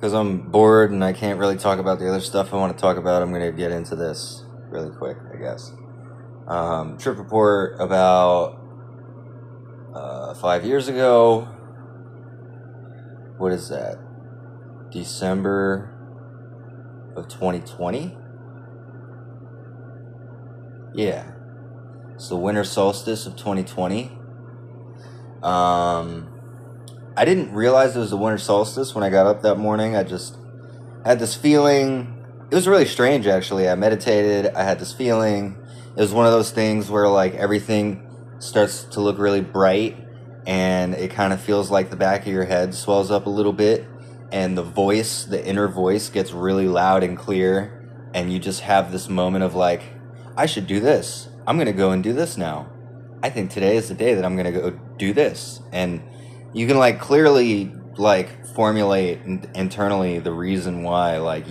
because I'm bored and I can't really talk about the other stuff I want to talk about, I'm going to get into this really quick, I guess. Trip report about 5 years ago. What is that? December of 2020? Yeah. It's the winter solstice of 2020. I didn't realize it was the winter solstice when I got up that morning. I just had this feeling. It was really strange, actually. I meditated. I had this feeling. It was one of those things where, like, everything starts to look really bright, and it kind of feels like the back of your head swells up a little bit, and the inner voice gets really loud and clear, and you just have this moment of, like, I should do this. I'm going to go and do this now. I think today is the day that I'm going to go do this. And you can, like, clearly, like, formulate internally the reason why, like,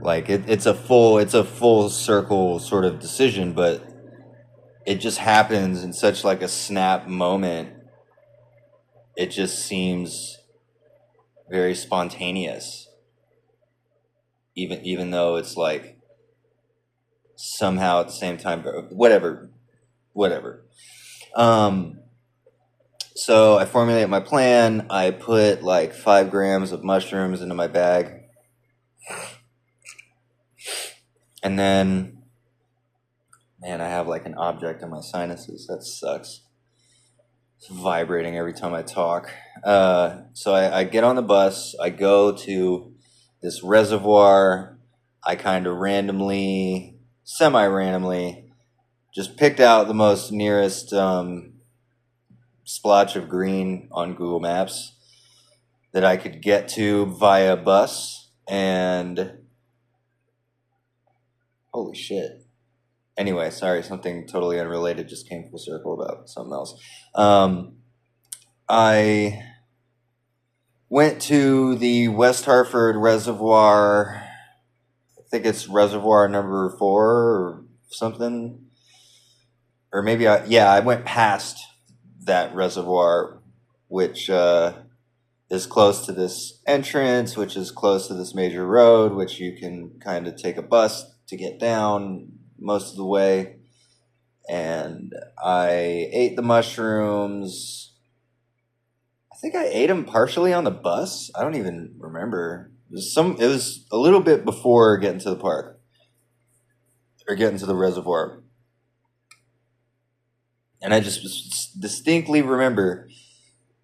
like it's a full circle sort of decision, but it just happens in such, like, a snap moment. It just seems very spontaneous, even though it's, like, somehow at the same time, whatever. So I formulate my plan. I put like 5 grams of mushrooms into my bag. And then, man, I have like an object in my sinuses. That sucks. It's vibrating every time I talk. So I get on the bus. I go to this reservoir. I kind of semi-randomly, just picked out the most nearest splotch of green on Google Maps that I could get to via bus, and holy shit. Anyway, sorry, something totally unrelated just came full circle about something else. I went to the West Hartford Reservoir. I think it's reservoir number 4 or something. Or maybe I went past that reservoir, which is close to this entrance, which is close to this major road, which you can kind of take a bus to get down most of the way. And I ate the mushrooms. I think I ate them partially on the bus. I don't even remember. It was a little bit before getting to the park or getting to the reservoir. And I just distinctly remember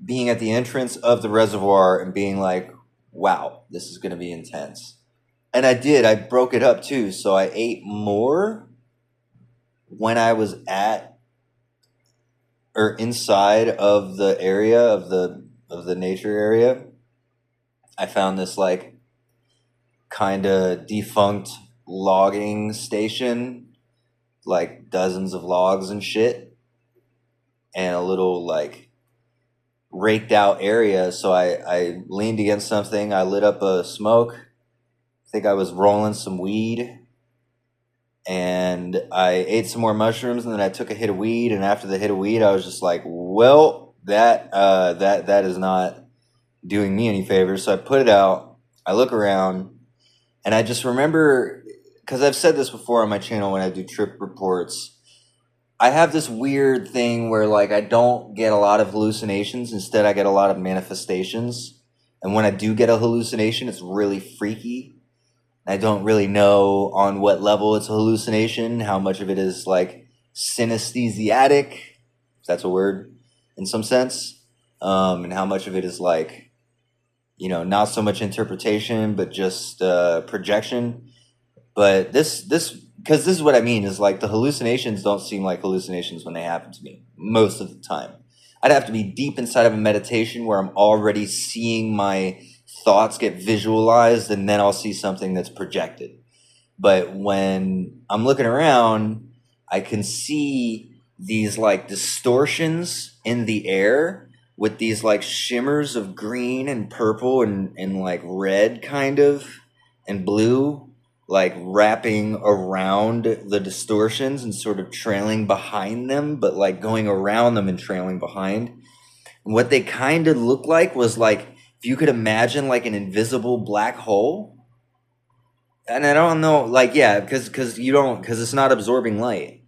being at the entrance of the reservoir and being like, wow, this is going to be intense. And I did. I broke it up too. So I ate more when I was at or inside of the area of the nature area. I found this like kind of defunct logging station, like dozens of logs and shit, and a little like raked out area. So I leaned against something. I lit up a smoke. I think I was rolling some weed, and I ate some more mushrooms, and then I took a hit of weed. And after the hit of weed, I was just like, well, that is not doing me any favors. So I put it out. I look around, and I just remember, because I've said this before on my channel when I do trip reports, I have this weird thing where, like, I don't get a lot of hallucinations. Instead, I get a lot of manifestations. And when I do get a hallucination, it's really freaky. I don't really know on what level it's a hallucination, how much of it is, like, synesthesiatic, if that's a word, in some sense, and how much of it is, like, you know, not so much interpretation, but just projection. But because this is what I mean, is like the hallucinations don't seem like hallucinations when they happen to me most of the time. I'd have to be deep inside of a meditation where I'm already seeing my thoughts get visualized, and then I'll see something that's projected. But when I'm looking around, I can see these like distortions in the air with these like shimmers of green and purple and like red kind of and blue, like wrapping around the distortions and sort of trailing behind them, but like going around them and trailing behind. And what they kind of looked like was like if you could imagine like an invisible black hole, and I don't know, like, yeah, because you don't, because it's not absorbing light,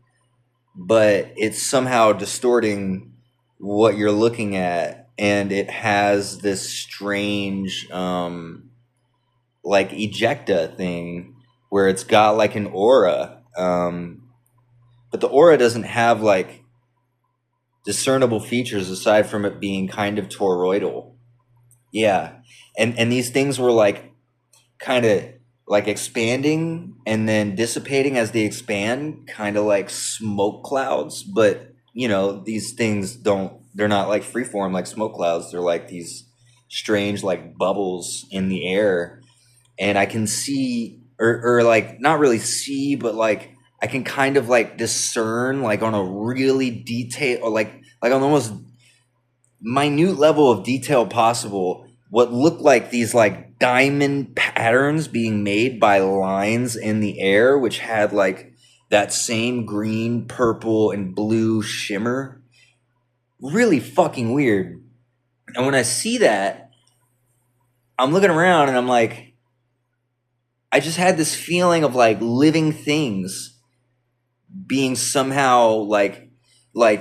but it's somehow distorting what you're looking at, and it has this strange like ejecta thing where it's got like an aura, but the aura doesn't have like discernible features aside from it being kind of toroidal. Yeah. And these things were like kind of like expanding and then dissipating as they expand, kind of like smoke clouds. But, you know, these things they're not like freeform like smoke clouds. They're like these strange like bubbles in the air. And I can see, or like not really see, but like I can kind of like discern like on a really detail, or like on the most minute level of detail possible, what looked like these like diamond patterns being made by lines in the air, which had like that same green, purple, and blue shimmer. Really fucking weird. And when I see that, I'm looking around and I'm like, I just had this feeling of like living things being somehow like,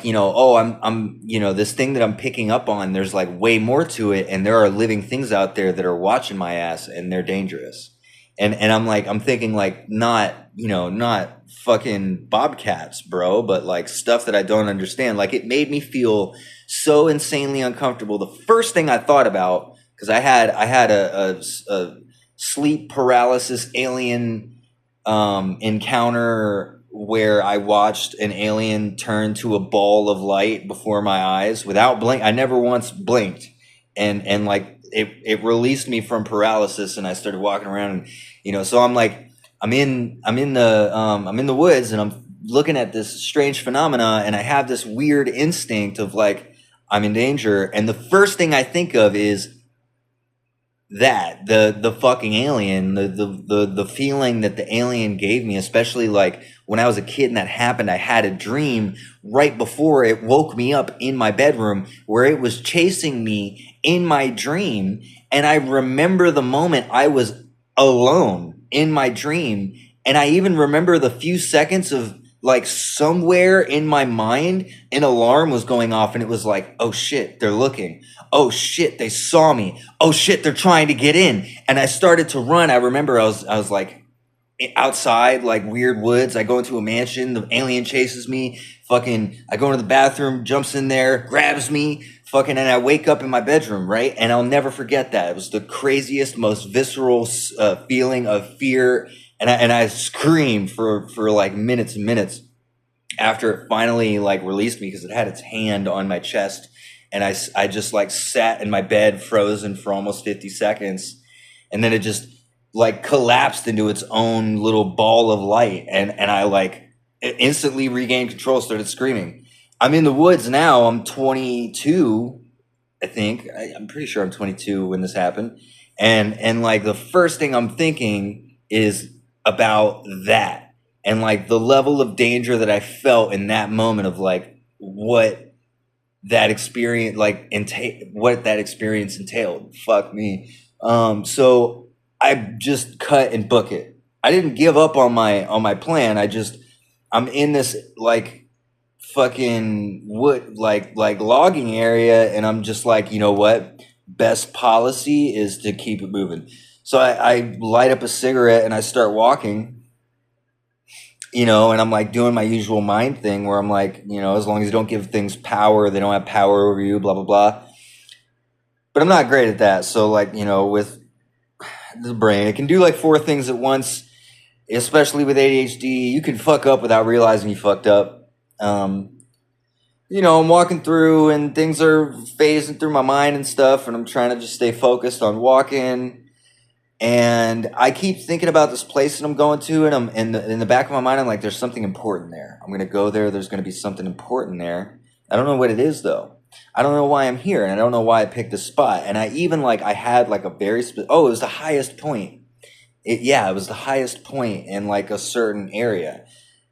you know, oh, I'm you know, this thing that I'm picking up on, there's like way more to it, and there are living things out there that are watching my ass, and they're dangerous. And I'm like, I'm thinking like, not, you know, not fucking bobcats, bro, but like stuff that I don't understand. Like, it made me feel so insanely uncomfortable. The first thing I thought about, because I had a sleep paralysis alien encounter where I watched an alien turn to a ball of light before my eyes without blink. I never once blinked, and like it released me from paralysis, and I started walking around, and you know, so I'm like, I'm in the woods, and I'm looking at this strange phenomena, and I have this weird instinct of like, I'm in danger, and the first thing I think of is that the fucking alien, the feeling that the alien gave me, especially like when I was a kid and that happened. I had a dream right before it woke me up in my bedroom where it was chasing me in my dream, and I remember the moment I was alone in my dream, and I even remember the few seconds of like somewhere in my mind an alarm was going off, and it was like, oh shit, they're looking. Oh shit, they saw me. Oh shit, they're trying to get in. And I started to run. I remember I was like outside, like weird woods. I go into a mansion, the alien chases me. Fucking, I go into the bathroom, jumps in there, grabs me, fucking, and I wake up in my bedroom, right? And I'll never forget that. It was the craziest, most visceral feeling of fear. And I screamed for like minutes and minutes after it finally like released me, because it had its hand on my chest. And I just like sat in my bed frozen for almost 50 seconds. And then it just like collapsed into its own little ball of light. And I like instantly regained control, started screaming. I'm in the woods now. I'm 22, I think. I'm pretty sure I'm 22 when this happened. And like the first thing I'm thinking is about that. And like the level of danger that I felt in that moment of like what that experience what that experience entailed. Fuck me. So I just cut and book it. I didn't give up on my plan. I'm in this like fucking wood like logging area, and I'm just like, you know what? Best policy is to keep it moving. So I light up a cigarette and I start walking. You know, and I'm like doing my usual mind thing where I'm like, you know, as long as you don't give things power, they don't have power over you, blah, blah, blah. But I'm not great at that. So like, you know, with the brain, it can do like 4 things at once, especially with ADHD. You can fuck up without realizing you fucked up. You know, I'm walking through and things are phasing through my mind and stuff, and I'm trying to just stay focused on walking. And I keep thinking about this place that I'm going to, and I'm in the back of my mind, I'm like, there's something important there. I'm going to go there. There's going to be something important there. I don't know what it is, though. I don't know why I'm here, and I don't know why I picked this spot. And I even, like, I had, like, a very it was the highest point. It was the highest point in, like, a certain area.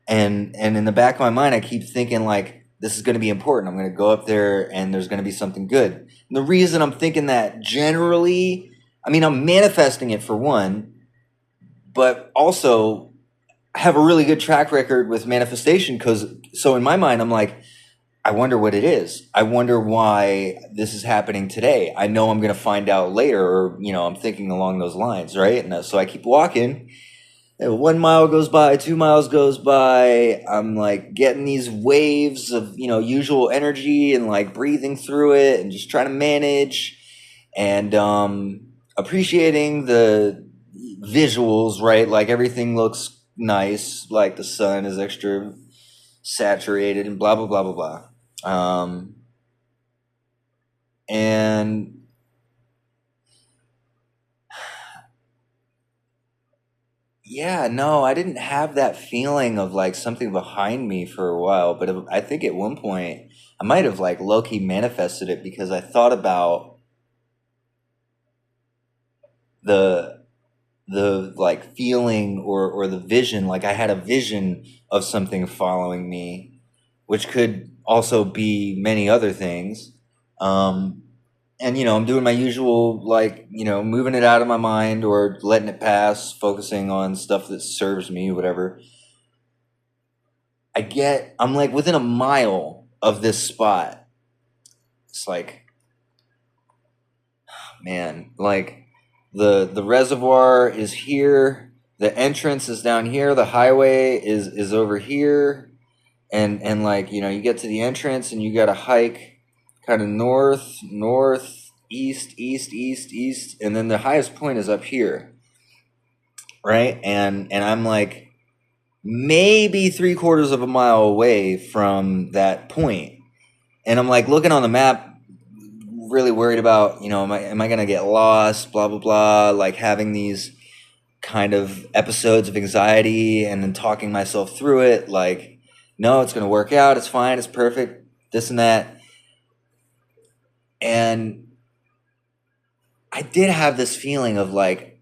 And in the back of my mind, I keep thinking, like, this is going to be important. I'm going to go up there and there's going to be something good. And the reason I'm thinking that generally, I mean, I'm manifesting it for one, but also have a really good track record with manifestation. So in my mind, I'm like, I wonder what it is. I wonder why this is happening today. I know I'm going to find out later, or, I'm thinking along those lines, right? And so I keep walking. And 1 mile goes by, 2 miles goes by. I'm like getting these waves of, usual energy and like breathing through it and just trying to manage and appreciating the visuals, right? Like everything looks nice, like the sun is extra saturated and blah, blah, blah, blah, blah. And yeah, no, I didn't have that feeling of like something behind me for a while, but I think at one point I might have like low-key manifested it because I thought about the like feeling or the vision. Like I had a vision of something following me, which could also be many other things. And I'm doing my usual, like, moving it out of my mind or letting it pass, focusing on stuff that serves me, whatever. I'm like within a mile of this spot. It's like, man, like the reservoir is here, the entrance is down here, the highway is over here, and like, you get to the entrance and you got to hike kind of north, east, and then the highest point is up here, right? And I'm like maybe 3/4 of a mile away from that point, and I'm like looking on the map, really worried about, am I gonna get lost? Blah blah blah. Like having these kind of episodes of anxiety, and then talking myself through it. Like, no, it's gonna work out. It's fine. It's perfect. This and that. And I did have this feeling of like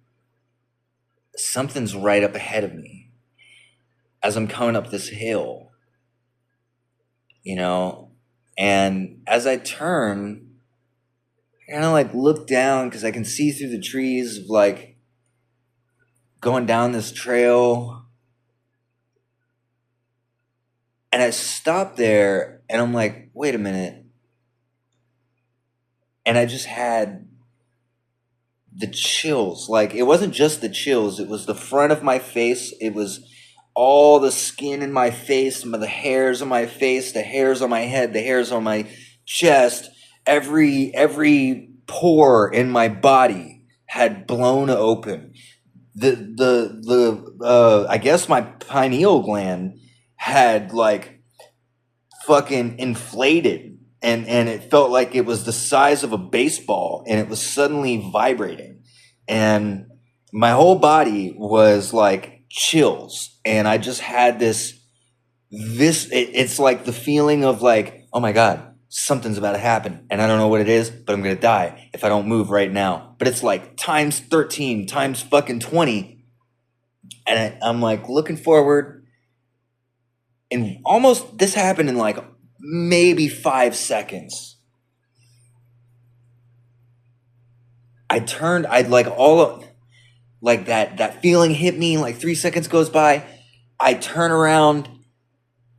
something's right up ahead of me as I'm coming up this hill, and as I turn, I kind of like look down because I can see through the trees of like going down this trail, and I stop there and I'm like, wait a minute. And I just had the chills. Like, it wasn't just the chills. It was the front of my face. It was all the skin in my face, the hairs on my face, the hairs on my head, the hairs on my chest. Every pore in my body had blown open. I guess my pineal gland had like fucking inflated. And it felt like it was the size of a baseball, and it was suddenly vibrating, and my whole body was like chills, and I just had it's like the feeling of like, oh my God, something's about to happen, and I don't know what it is, but I'm gonna die if I don't move right now. But it's like times 13, times fucking 20, and I'm like looking forward, and almost this happened in like maybe 5 seconds. I turned, I'd like like that feeling hit me, like 3 seconds goes by. I turn around.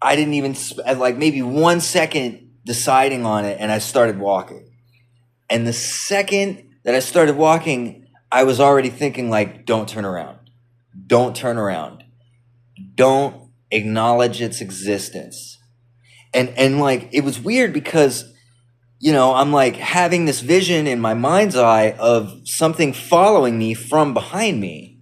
I didn't even, like maybe 1 second deciding on it, and I started walking. And the second that I started walking, I was already thinking like, don't turn around. Don't turn around. Don't acknowledge its existence. And like, it was weird because, I'm like having this vision in my mind's eye of something following me from behind me.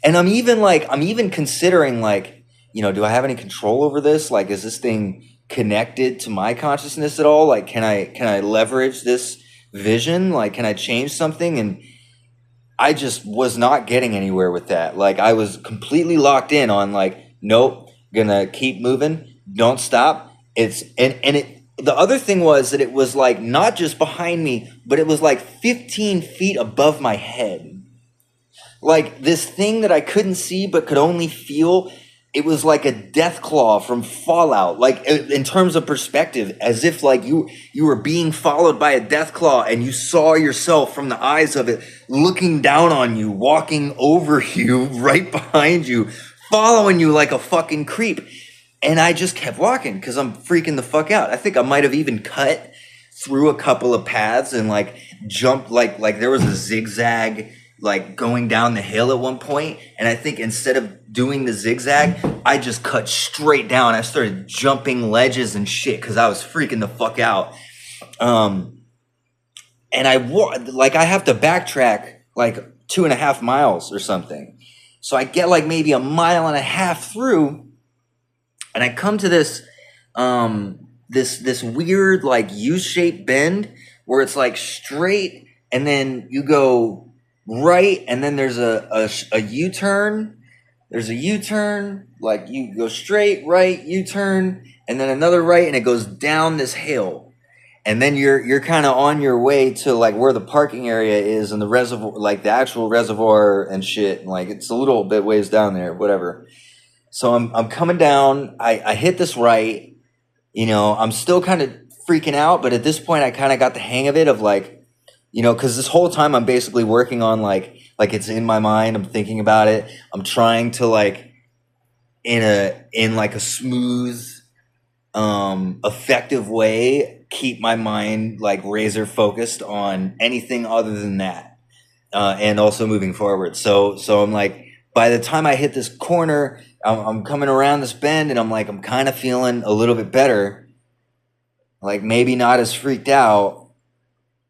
And I'm even considering like, do I have any control over this? Like, is this thing connected to my consciousness at all? Like, can I leverage this vision? Like, can I change something? And I just was not getting anywhere with that. Like, I was completely locked in on like, nope, gonna keep moving. Don't stop. The other thing was that it was like not just behind me, but it was like 15 feet above my head. Like this thing that I couldn't see but could only feel it was like a death claw from Fallout, like in terms of perspective, as if like you were being followed by a death claw and you saw yourself from the eyes of it looking down on you, walking over you, right behind you, following you like a fucking creep. And I just kept walking because I'm freaking the fuck out. I think I might have even cut through a couple of paths and like jumped, like there was a zigzag like going down the hill at one point, and I think instead of doing the zigzag, I just cut straight down. I started jumping ledges and shit because I was freaking the fuck out. And I have to backtrack like 2.5 miles or something. So I get like maybe 1.5 miles through, and I come to this this weird like U-shaped bend where it's like straight, and then you go right, and then there's a U-turn. There's a U-turn, like you go straight, right, U-turn, and then another right, and it goes down this hill. And then you're kind of on your way to like where the parking area is and the reservoir, like the actual reservoir and shit. And like it's a little bit ways down there, whatever. So I'm coming down. I hit this right. You know, I'm still kind of freaking out, but at this point I kind of got the hang of it of like, you know, because this whole time I'm basically working on like it's in my mind. I'm thinking about it. I'm trying to like in like a smooth, effective way keep my mind like razor focused on anything other than that, and also moving forward. So I'm like, by the time I hit this corner, I'm coming around this bend, and I'm kind of feeling a little bit better, like maybe not as freaked out.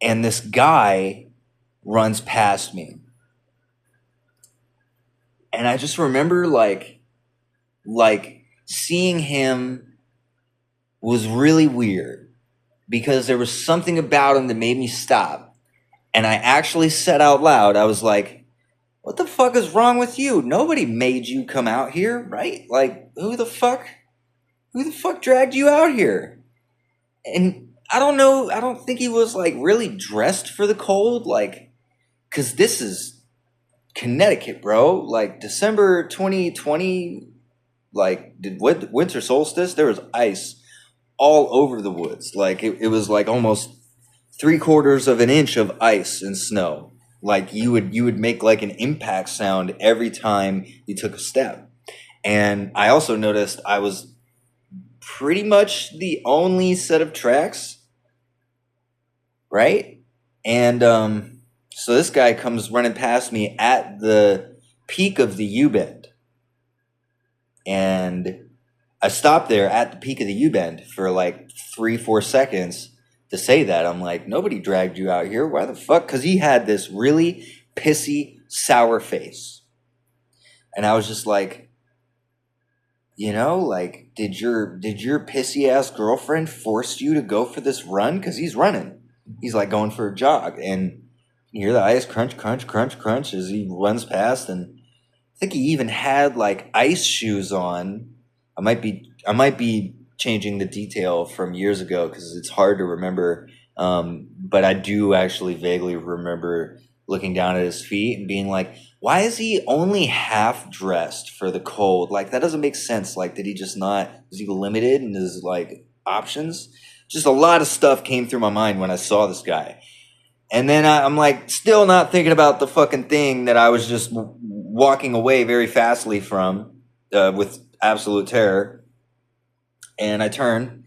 And this guy runs past me. And I just remember like seeing him was really weird because there was something about him that made me stop. And I actually said out loud, I was like, what the fuck is wrong with you? Nobody made you come out here, right? Like, who the fuck dragged you out here? And I don't know. I don't think he was like really dressed for the cold, like, cause this is Connecticut, bro. Like December 2020, like winter solstice, there was ice all over the woods. Like it was like almost 3/4 of an inch of ice and snow. Like you would make like an impact sound every time you took a step. And I also noticed I was pretty much the only set of tracks. Right? And so this guy comes running past me at the peak of the U-bend. And I stopped there at the peak of the U-bend for like 3-4 seconds to say that. I'm like, nobody dragged you out here. Why the fuck? Because he had this really pissy, sour face. And I was just like, you know, like, did your pissy ass girlfriend force you to go for this run? Because he's running. He's like going for a jog, and you hear the ice crunch, crunch, crunch, crunch as he runs past. And I think he even had like ice shoes on. I might be changing the detail from years ago because it's hard to remember. But I do actually vaguely remember looking down at his feet and being like, why is he only half dressed for the cold? Like, that doesn't make sense. Like, did he just not, was he limited in his like options? Just a lot of stuff came through my mind when I saw this guy. And then I'm like still not thinking about the fucking thing that I was just walking away very fastly from, with absolute terror. And I turn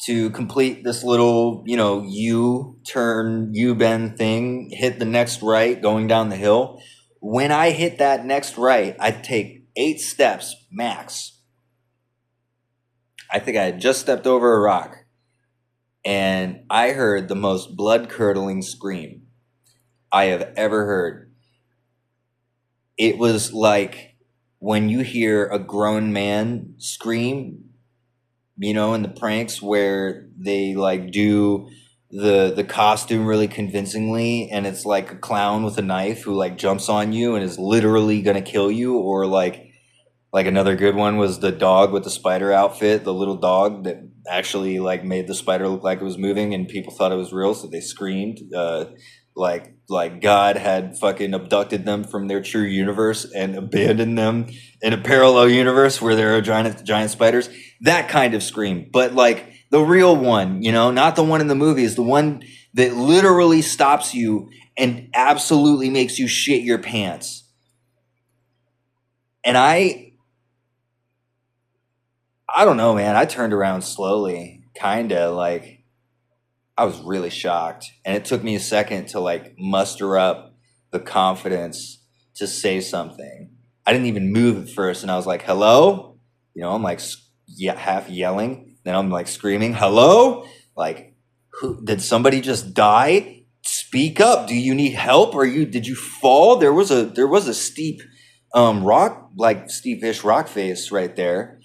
to complete this little, you know, U-turn, U-bend thing, hit the next right going down the hill. When I hit that next right, I take 8 steps max. I think I had just stepped over a rock. And I heard the most blood-curdling scream I have ever heard. It was like when you hear a grown man scream, you know, in the pranks where they like do the costume really convincingly, and it's like a clown with a knife who like jumps on you and is literally gonna kill you, or like another good one was the dog with the spider outfit, the little dog that actually like made the spider look like it was moving and people thought it was real, so they screamed. like God had fucking abducted them from their true universe and abandoned them in a parallel universe where there are giant spiders. That kind of scream, but like the real one, you know, not the one in the movies, the one that literally stops you and absolutely makes you shit your pants. And I don't know, man. I turned around slowly, kind of like I was really shocked. And it took me a second to like muster up the confidence to say something. I didn't even move at first. And I was like, hello? You know, I'm like half yelling. Then I'm like screaming, hello? Like, did somebody just die? Speak up. Do you need help? Did you fall? There was a steep rock, like steepish rock face right there.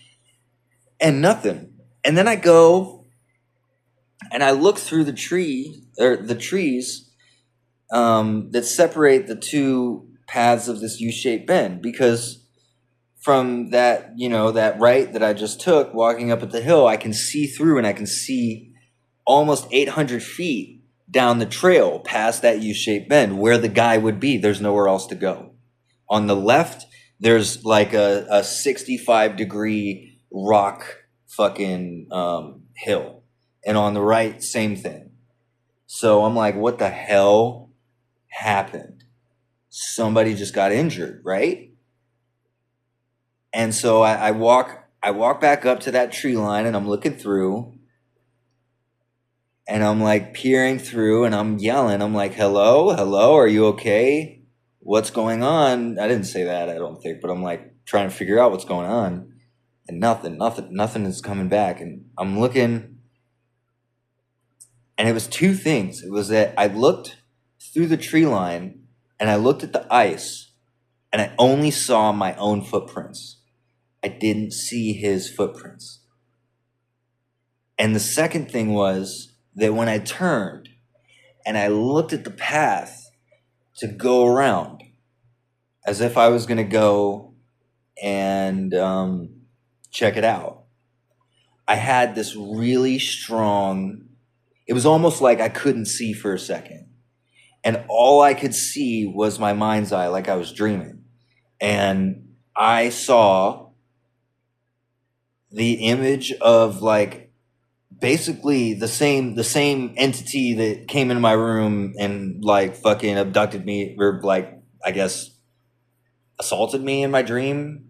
And nothing. And then I go and I look through the trees that separate the two paths of this U-shaped bend, because from that, you know, that right that I just took walking up at the hill, I can see through and I can see almost 800 feet down the trail past that U-shaped bend where the guy would be. There's nowhere else to go. On the left, there's like a 65-degree rock fucking hill. And on the right, same thing. So I'm like, what the hell happened? Somebody just got injured, right? And so I walk back up to that tree line and I'm looking through and I'm like peering through and I'm yelling. I'm like, hello, are you okay? What's going on? I didn't say that, I don't think, but I'm like trying to figure out what's going on. And nothing is coming back. And I'm looking, and it was two things. It was that I looked through the tree line and I looked at the ice and I only saw my own footprints. I didn't see his footprints. And the second thing was that when I turned and I looked at the path to go around, as if I was going to go and check it out, I had this really strong, it was almost like I couldn't see for a second. And all I could see was my mind's eye, like I was dreaming. And I saw the image of like basically the same entity that came into my room and like fucking abducted me, or like, I guess, assaulted me in my dream,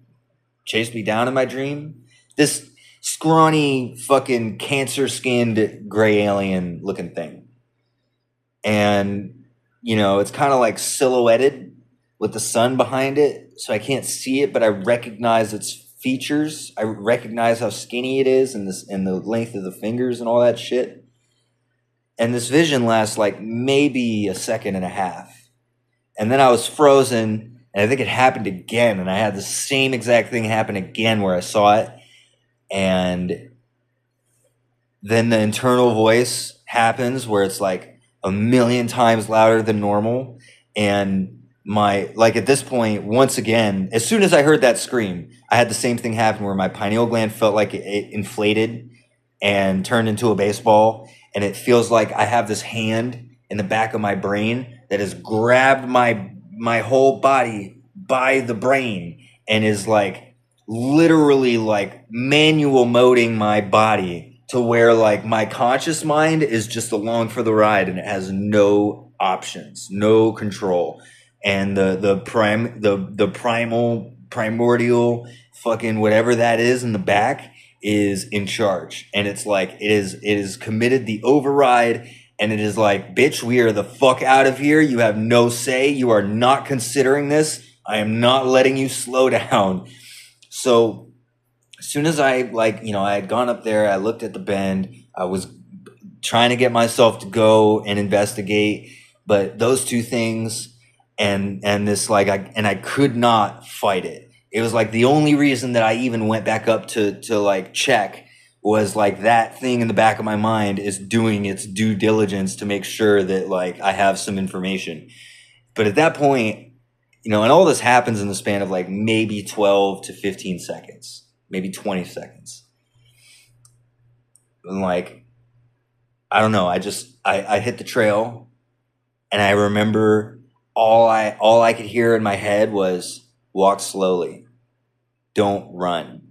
chased me down in my dream. This scrawny fucking cancer skinned gray alien looking thing. And, you know, it's kind of like silhouetted with the sun behind it. So I can't see it, but I recognize its features. I recognize how skinny it is and the length of the fingers and all that shit. And this vision lasts like maybe a second and a half. And then I was frozen, and I think it happened again. And I had the same exact thing happen again where I saw it. And then the internal voice happens where it's like a million times louder than normal. And at this point, once again, as soon as I heard that scream, I had the same thing happen where my pineal gland felt like it inflated and turned into a baseball. And it feels like I have this hand in the back of my brain that has grabbed my whole body by the brain and is like literally like manual moding my body to where like my conscious mind is just along for the ride and it has no options, no control. And the primordial fucking whatever that is in the back is in charge. And it's like it is committed the override, and it is like, bitch, we are the fuck out of here. You have no say. You are not considering this. I am not letting you slow down. So as soon as I had gone up there, I looked at the bend. I was trying to get myself to go and investigate, but those two things and this I could not fight it. It was like the only reason that I even went back up to like check was like that thing in the back of my mind is doing its due diligence to make sure that like I have some information. But at that point, you know, and all this happens in the span of like maybe 12 to 15 seconds, maybe 20 seconds. And like, I don't know. I hit the trail And I remember all I could hear in my head was walk slowly, don't run,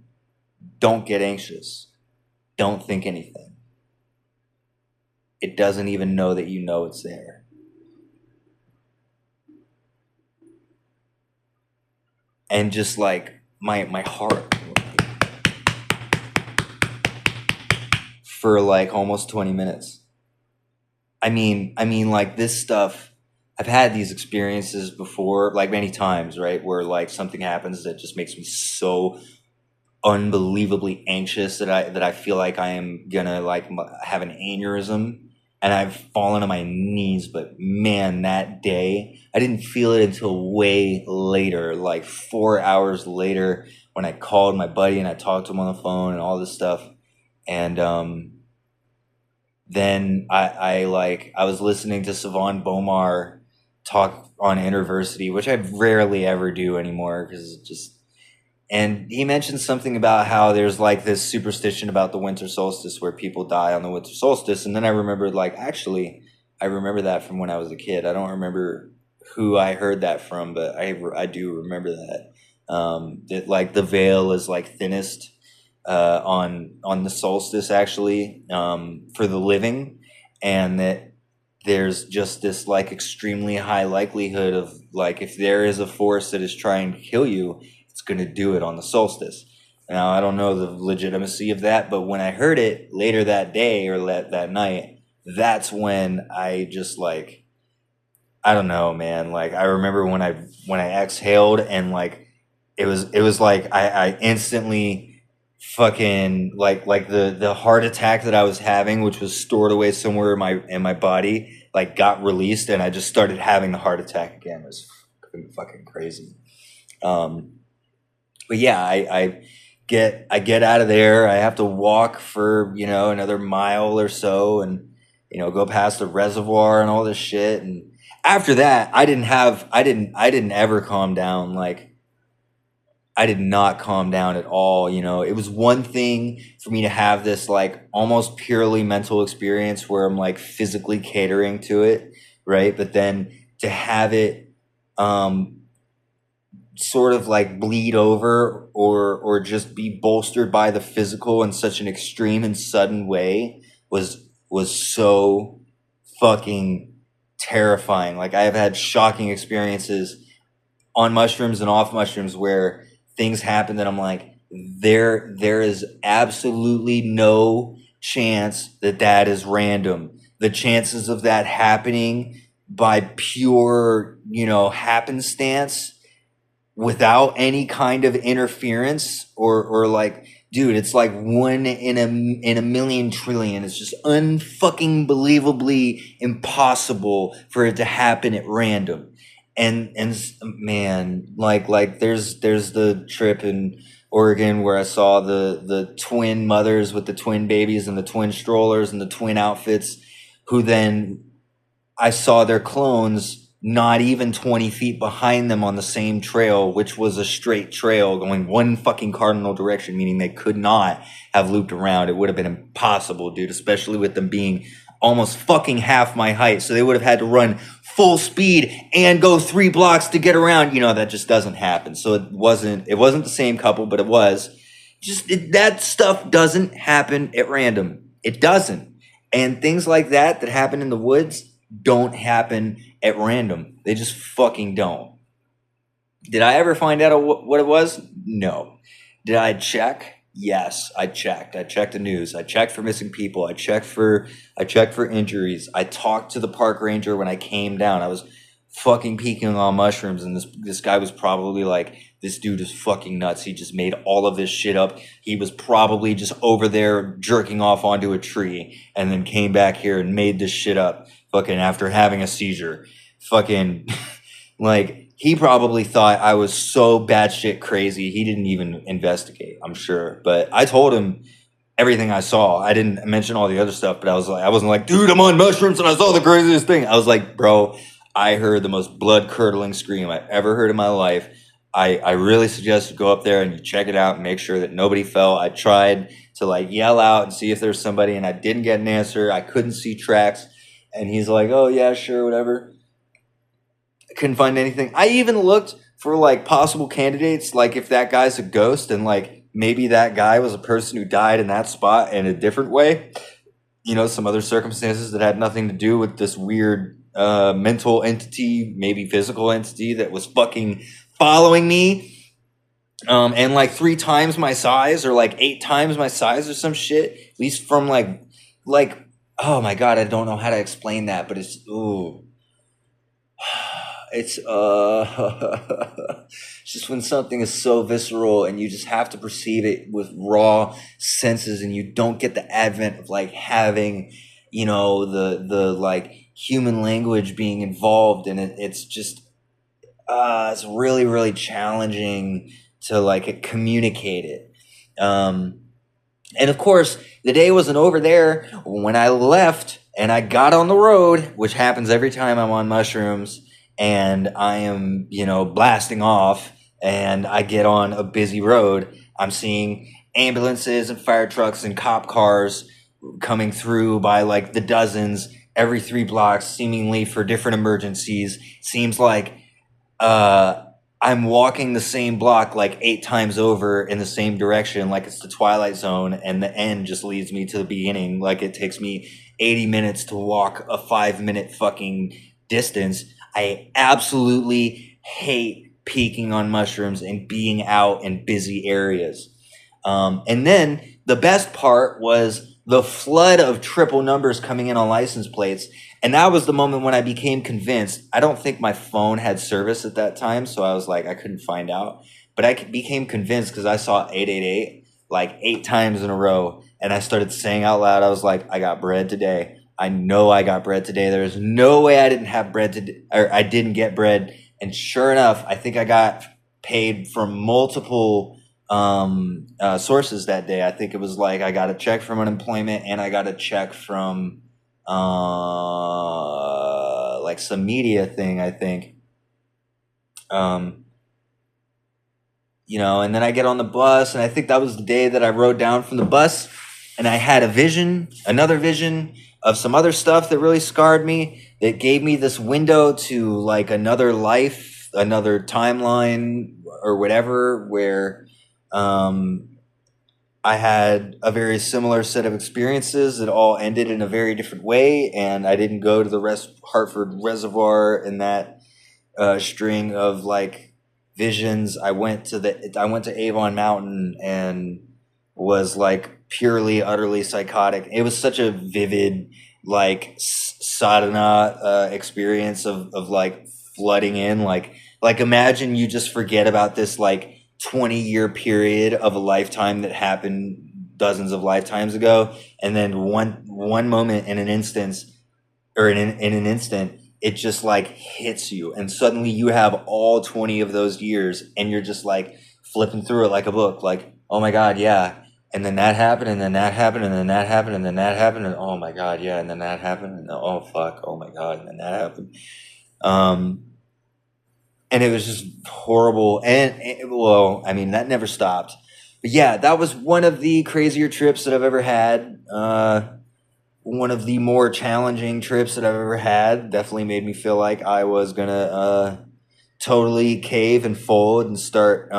don't get anxious, don't think anything. It doesn't even know that you know it's there. And just like my heart for like almost 20 minutes. I mean like this stuff, I've had these experiences before, like many times, right? Where like something happens that just makes me so unbelievably anxious that I feel like I am gonna like have an aneurysm, and I've fallen on my knees. But man, that day I didn't feel it until way later, like 4 hours later, when I called my buddy and I talked to him on the phone and all this stuff. And then I was listening to Savan Bomar talk on InterVersity, which I rarely ever do anymore because it just, and he mentioned something about how there's like this superstition about the winter solstice where people die on the winter solstice. And then I remembered, like, actually, I remember that from when I was a kid. I don't remember who I heard that from, but I do remember that. That like the veil is like thinnest on the solstice, actually, for the living, and that there's just this like extremely high likelihood of like if there is a force that is trying to kill you, it's going to do it on the solstice. Now, I don't know the legitimacy of that, but when I heard it later that day or that night, that's when I just like, I don't know, man. Like I remember when I exhaled, and like it was like I instantly fucking like the heart attack that I was having, which was stored away somewhere in my body, like got released, and I just started having the heart attack again. It was fucking crazy. Um, but yeah, I get out of there. I have to walk for another mile or so, and go past the reservoir and all this shit. And after that, I didn't ever calm down. Like I did not calm down at all. It was one thing for me to have this like almost purely mental experience where I'm like physically catering to it, right? But then to have it um sort of like bleed over or just be bolstered by the physical in such an extreme and sudden way was so fucking terrifying. Like I have had shocking experiences on mushrooms and off mushrooms where things happen that I'm like, there is absolutely no chance that is random. The chances of that happening by pure happenstance without any kind of interference or like, dude, it's like one in a million trillion. It's just unfucking believably impossible for it to happen at random. And man, like there's the trip in Oregon where I saw the twin mothers with the twin babies and the twin strollers and the twin outfits, who then I saw their clones not even 20 feet behind them on the same trail, which was a straight trail going one fucking cardinal direction, meaning they could not have looped around. It would have been impossible, dude, especially with them being almost fucking half my height. So they would have had to run full speed and go 3 blocks to get around. That just doesn't happen. So it wasn't the same couple, but it was just that stuff doesn't happen at random. It doesn't. And things like that happen in the woods don't happen at random. They just fucking don't. Did I ever find out what it was? No. Did I check? Yes, I checked. I checked the news. I checked for missing people. I checked for injuries. I talked to the park ranger when I came down. I was fucking peeking on mushrooms, and this guy was probably like, this dude is fucking nuts. He just made all of this shit up. He was probably just over there jerking off onto a tree and then came back here and made this shit up fucking after having a seizure. Fucking like he probably thought I was so batshit crazy. He didn't even investigate, I'm sure. But I told him everything I saw. I didn't mention all the other stuff, but I wasn't like, dude, I'm on mushrooms and I saw the craziest thing. I was like, bro, I heard the most blood curdling scream I've ever heard in my life. I really suggest you go up there and you check it out and make sure that nobody fell. I tried to like yell out and see if there's somebody, and I didn't get an answer. I couldn't see tracks. And he's like, oh yeah, sure, whatever. couldn't find anything. I even looked for like possible candidates, like if that guy's a ghost and like maybe that guy was a person who died in that spot in a different way. Some other circumstances that had nothing to do with this weird mental entity, maybe physical entity that was fucking following me. And like 3 times my size or like 8 times my size or some shit, at least from like, oh my God, I don't know how to explain that, but it's, ooh. It's just when something is so visceral and you just have to perceive it with raw senses, and you don't get the advent of like having, the like human language being involved in it. It's just it's really, really challenging to like communicate it. And of course, the day wasn't over there. When I left and I got on the road, which happens every time I'm on mushrooms, and I am, blasting off, and I get on a busy road, I'm seeing ambulances and fire trucks and cop cars coming through by like the dozens every 3 blocks, seemingly for different emergencies. Seems like I'm walking the same block like 8 times over in the same direction, like it's the Twilight Zone, and the end just leads me to the beginning. Like it takes me 80 minutes to walk a 5-minute fucking distance. I absolutely hate peaking on mushrooms and being out in busy areas. And then the best part was the flood of triple numbers coming in on license plates. And that was the moment when I became convinced. I don't think my phone had service at that time, so I was like, I couldn't find out. But I became convinced because I saw 888 like 8 times in a row. And I started saying out loud, I was like, I got bread today. I know I got bread today. There's no way I didn't have bread today, or I didn't get bread. And sure enough, I think I got paid from multiple sources that day. I think it was like I got a check from unemployment, and I got a check from like some media thing, I think. And then I get on the bus, and I think that was the day that I rode down from the bus, and I had another vision of some other stuff that really scarred me, that gave me this window to like another life, another timeline or whatever, where I had a very similar set of experiences that all ended in a very different way, and I didn't go to the Hartford Reservoir in that string of like visions. I went to Avon Mountain and was like purely, utterly psychotic. It was such a vivid, like sadhana experience of like flooding in, like imagine you just forget about this like 20-year period of a lifetime that happened dozens of lifetimes ago, and then one moment in an instance, or in an instant, it just like hits you, and suddenly you have all 20 of those years, and you're just like flipping through it like a book, like, oh my God, yeah. And then that happened, and then that happened, and then that happened, and then that happened, and oh my God, yeah, and then that happened, and oh fuck, oh my God, and then that happened. And it was just horrible. Well, I mean, that never stopped. But yeah, that was one of the crazier trips that I've ever had. One of the more challenging trips that I've ever had. Definitely made me feel like I was gonna totally cave and fold and start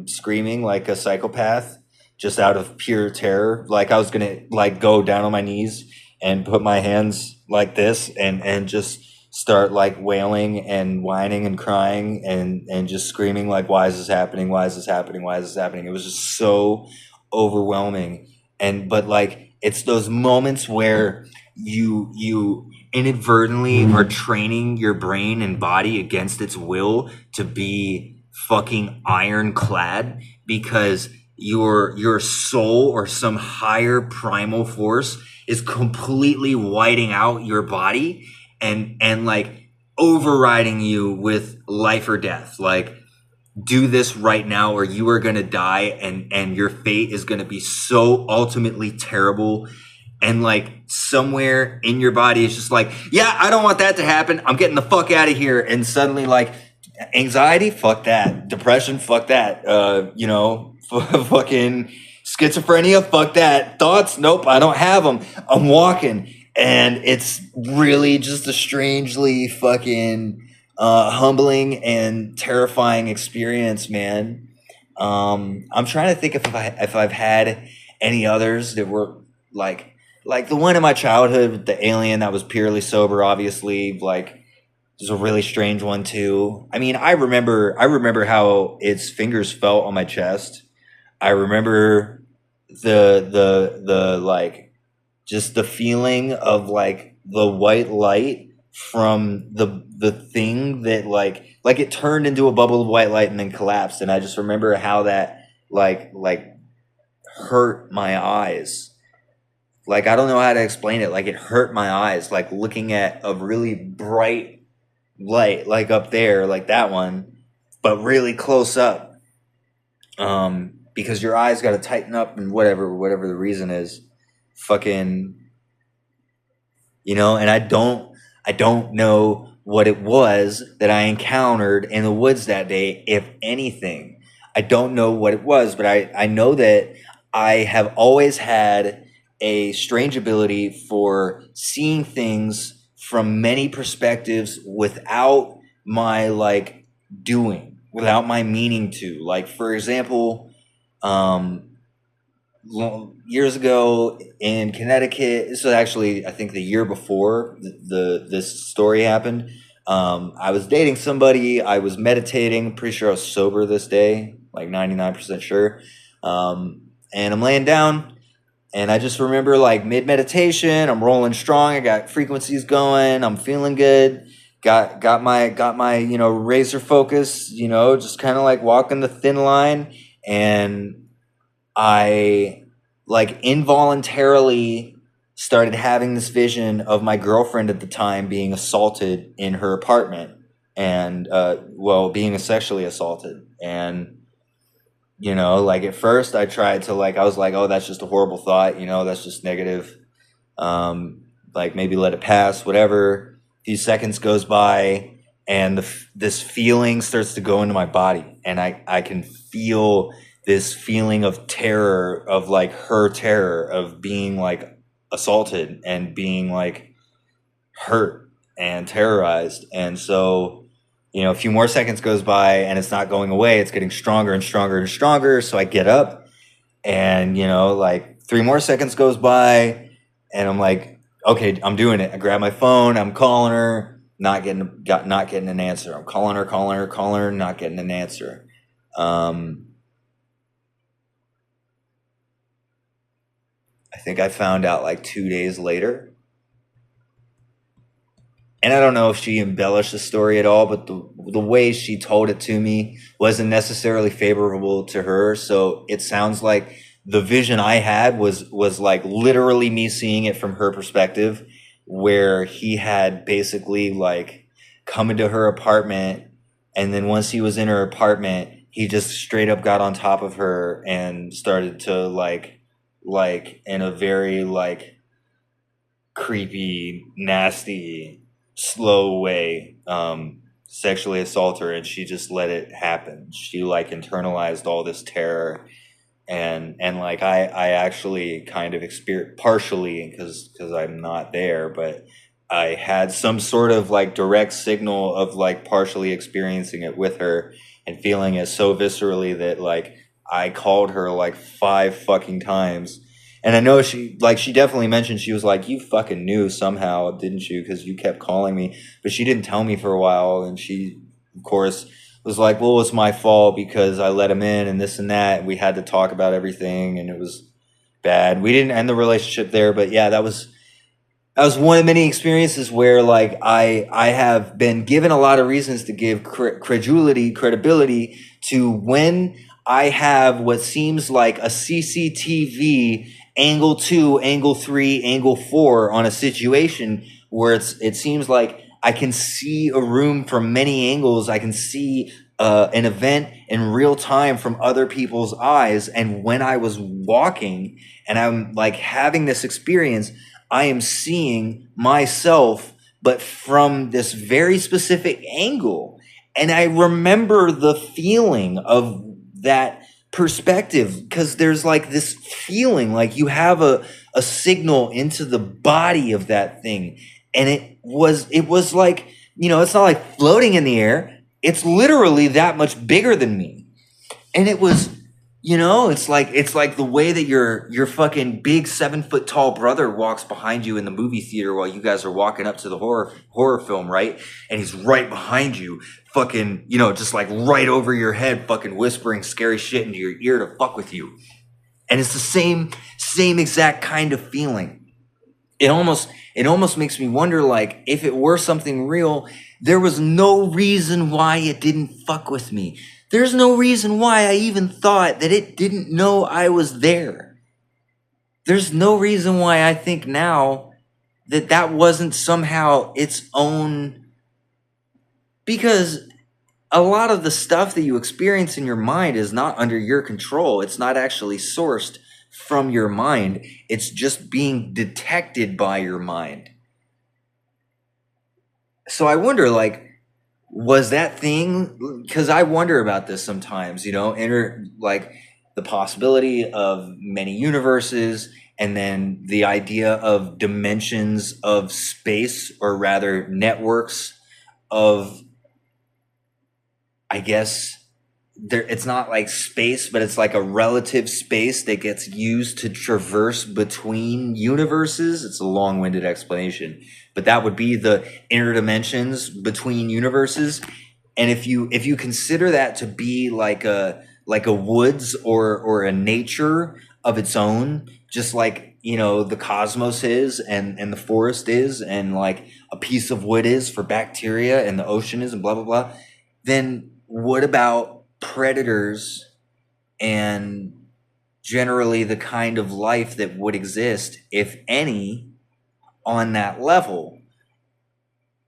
screaming like a psychopath, just out of pure terror. Like I was gonna like go down on my knees and put my hands like this and just start like wailing and whining and crying and just screaming like, why is this happening? Why is this happening? Why is this happening? It was just so overwhelming. But like, it's those moments where you inadvertently are training your brain and body against its will to be fucking ironclad, because your soul or some higher primal force is completely whiting out your body and like overriding you with life or death. Like, do this right now or you are going to die, and your fate is going to be so ultimately terrible. And like somewhere in your body is just like, yeah, I don't want that to happen. I'm getting the fuck out of here. And suddenly like anxiety, fuck that. Depression, fuck that. Fucking schizophrenia, fuck that. Thoughts, nope, I don't have them. I'm walking. And it's really just a strangely fucking humbling and terrifying experience, man. I'm trying to think if I've had any others that were like the one in my childhood, the alien that was purely sober. Obviously, like was a really strange one too. I mean, I remember how its fingers felt on my chest. I remember the like just the feeling of like the white light from the thing that like it turned into a bubble of white light and then collapsed, and I just remember how that like hurt my eyes. Like I don't know how to explain it. Like it hurt my eyes like looking at a really bright light like up there like that one, but really close up. Because your eyes got to tighten up and whatever the reason is. Fucking, and I don't know what it was that I encountered in the woods that day, if anything. I don't know what it was, but I know that I have always had a strange ability for seeing things from many perspectives without my like doing, without my meaning to. Like for example, um years ago in Connecticut. This was actually, I think, the year before this story happened. I was dating somebody. I was meditating. Pretty sure I was sober this day, like 99% sure. And I'm laying down, and I just remember like mid meditation, I'm rolling strong. I got frequencies going. I'm feeling good. Got my razor focus. Just kind of like walking the thin line, and I like involuntarily started having this vision of my girlfriend at the time being assaulted in her apartment, and being sexually assaulted. And like at first I tried to like, I was like, oh, that's just a horrible thought, that's just negative. Like maybe let it pass, whatever. A few seconds goes by, and this feeling starts to go into my body, and I can feel this feeling of terror, of like her terror of being like assaulted and being like hurt and terrorized. And so, a few more seconds goes by and it's not going away. It's getting stronger and stronger and stronger. So I get up, and, like 3 more seconds goes by, and I'm like, okay, I'm doing it. I grab my phone. I'm calling her, not getting an answer. I'm calling her, not getting an answer. I think I found out like 2 days later. And I don't know if she embellished the story at all, but the way she told it to me wasn't necessarily favorable to her. So it sounds like the vision I had was like literally me seeing it from her perspective, where he had basically like come into her apartment, and then once he was in her apartment, he just straight up got on top of her and started to like in a very like creepy, nasty, slow way, sexually assault her, and she just let it happen. She like internalized all this terror, and like I actually kind of experienced partially, because I'm not there, but I had some sort of like direct signal of like partially experiencing it with her and feeling it so viscerally that like I called her like 5 fucking times. And I know she definitely mentioned, she was like, you fucking knew somehow, didn't you? Because you kept calling me. But she didn't tell me for a while. And she, of course, was like, well, it's my fault because I let him in and this and that. We had to talk about everything, and it was bad. We didn't end the relationship there. But yeah, that was one of many experiences where like I have been given a lot of reasons to give credibility to when I have what seems like a CCTV angle 2, angle 3, angle 4 on a situation, where it seems like I can see a room from many angles. I can see an event in real time from other people's eyes. And when I was walking and I'm like having this experience, I am seeing myself, but from this very specific angle. And I remember the feeling of that perspective, because there's like this feeling like you have a signal into the body of that thing. And it was like it's not like floating in the air. It's literally that much bigger than me. And it was, it's like the way that your fucking big 7 foot tall brother walks behind you in the movie theater while you guys are walking up to the horror film, right? And he's right behind you, fucking, just like right over your head, fucking whispering scary shit into your ear to fuck with you. And it's the same exact kind of feeling. It almost makes me wonder, like, if it were something real, there was no reason why it didn't fuck with me. There's no reason why I even thought that it didn't know I was there. There's no reason why I think now that that wasn't somehow its own, because a lot of the stuff that you experience in your mind is not under your control. It's not actually sourced from your mind. It's just being detected by your mind. So I wonder, like, was that thing, because I wonder about this sometimes, like the possibility of many universes, and then the idea of dimensions of space, or rather networks of, I guess, it's not like space, but it's like a relative space that gets used to traverse between universes. It's a long-winded explanation, but that would be the interdimensions between universes. And if you consider that to be like a woods or a nature of its own, just like the cosmos is, and the forest is, and like a piece of wood is for bacteria, and the ocean is, and blah blah blah, then what about predators and generally the kind of life that would exist, if any, on that level?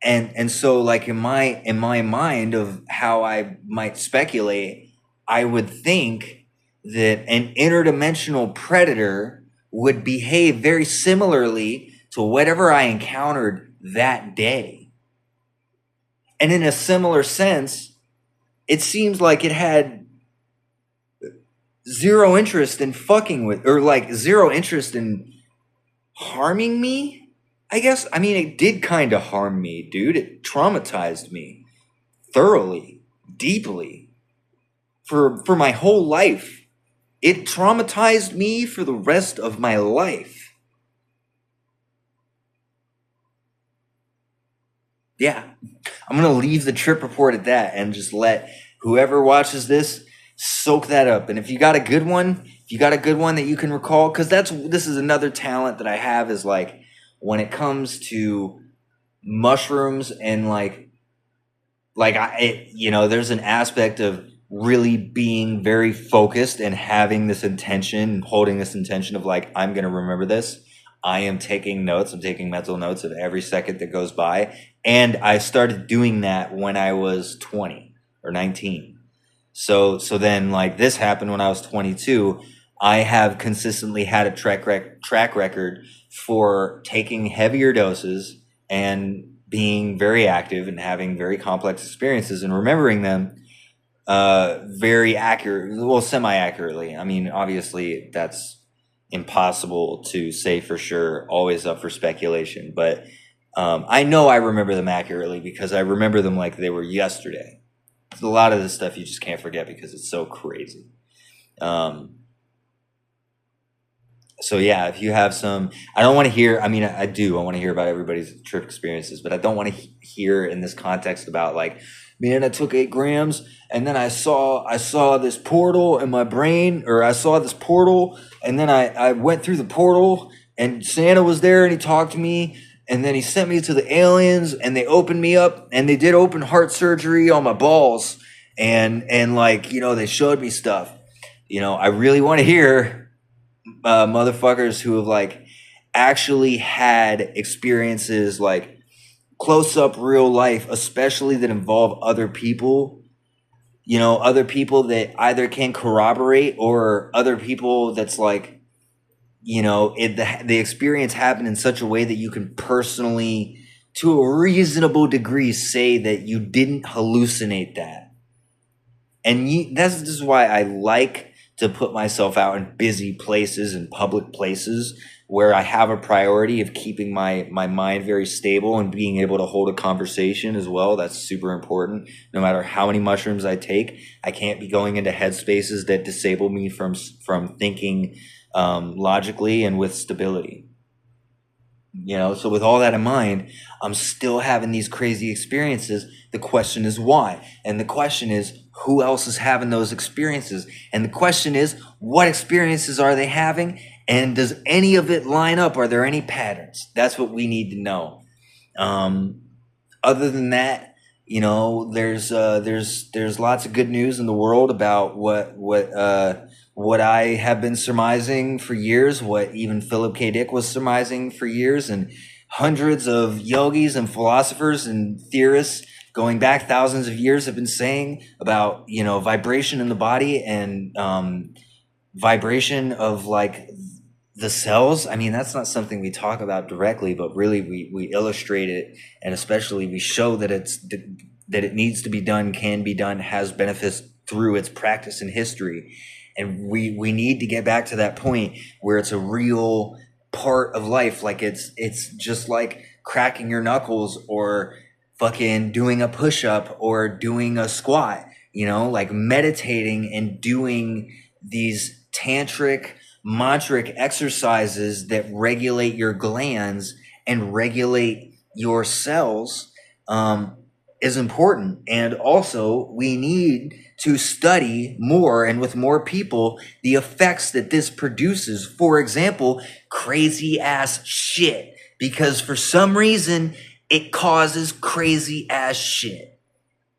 And so, like, in my mind of how I might speculate, I would think that an interdimensional predator would behave very similarly to whatever I encountered that day. And in a similar sense, it seems like it had zero interest in fucking with, or like zero interest in harming me, I guess. I mean, it did kind of harm me, dude. It traumatized me thoroughly, deeply, for my whole life. It traumatized me for the rest of my life. Yeah. I'm going to leave the trip report at that and just let whoever watches this soak that up. And if you got a good one, that you can recall, because this is another talent that I have, is like, when it comes to mushrooms, and there's an aspect of really being very focused and having this intention, holding this intention of like, I'm going to remember this. I am taking notes. I'm taking mental notes of every second that goes by. And I started doing that when I was 20 or 19. So then, like, this happened when I was 22. I have consistently had a track record for taking heavier doses and being very active and having very complex experiences and remembering them very accurate, well, semi-accurately. I mean, obviously that's impossible to say for sure, always up for speculation, but I know I remember them accurately because I remember them like they were yesterday. A lot of this stuff you just can't forget because it's so crazy. So yeah, if you have some, I don't want to hear, I mean, I want to hear about everybody's trip experiences, but I don't want to hear in this context about like, man, I took 8 grams and then I saw this portal in my brain, or I saw this portal and then I went through the portal and Santa was there and he talked to me. And then he sent me to the aliens, and they opened me up, and they did open heart surgery on my balls, and like, they showed me stuff. I really want to hear motherfuckers who have like actually had experiences like close up real life, especially that involve other people. Other people that either can corroborate, or other people that's like, the experience happened in such a way that you can personally, to a reasonable degree, say that you didn't hallucinate that. And this is why I like to put myself out in busy places and public places where I have a priority of keeping my mind very stable and being able to hold a conversation as well. That's super important. No matter how many mushrooms I take, I can't be going into headspaces that disable me from thinking logically and with stability. So with all that in mind, I'm still having these crazy experiences. The question is why? And the question is, who else is having those experiences? And the question is, what experiences are they having? And does any of it line up? Are there any patterns? That's what we need to know. Other than that, there's lots of good news in the world about what I have been surmising for years, what even Philip K. Dick was surmising for years, and hundreds of yogis and philosophers and theorists going back thousands of years have been saying about, vibration in the body and vibration of like the cells. I mean, that's not something we talk about directly, but really we illustrate it, and especially we show that that it needs to be done, can be done, has benefits through its practice and history. And we need to get back to that point where it's a real part of life. Like it's just like cracking your knuckles or fucking doing a push-up or doing a squat, like meditating and doing these tantric, mantric exercises that regulate your glands and regulate your cells is important. And also we need to study more and with more people the effects that this produces. For example, crazy ass shit, because for some reason it causes crazy ass shit.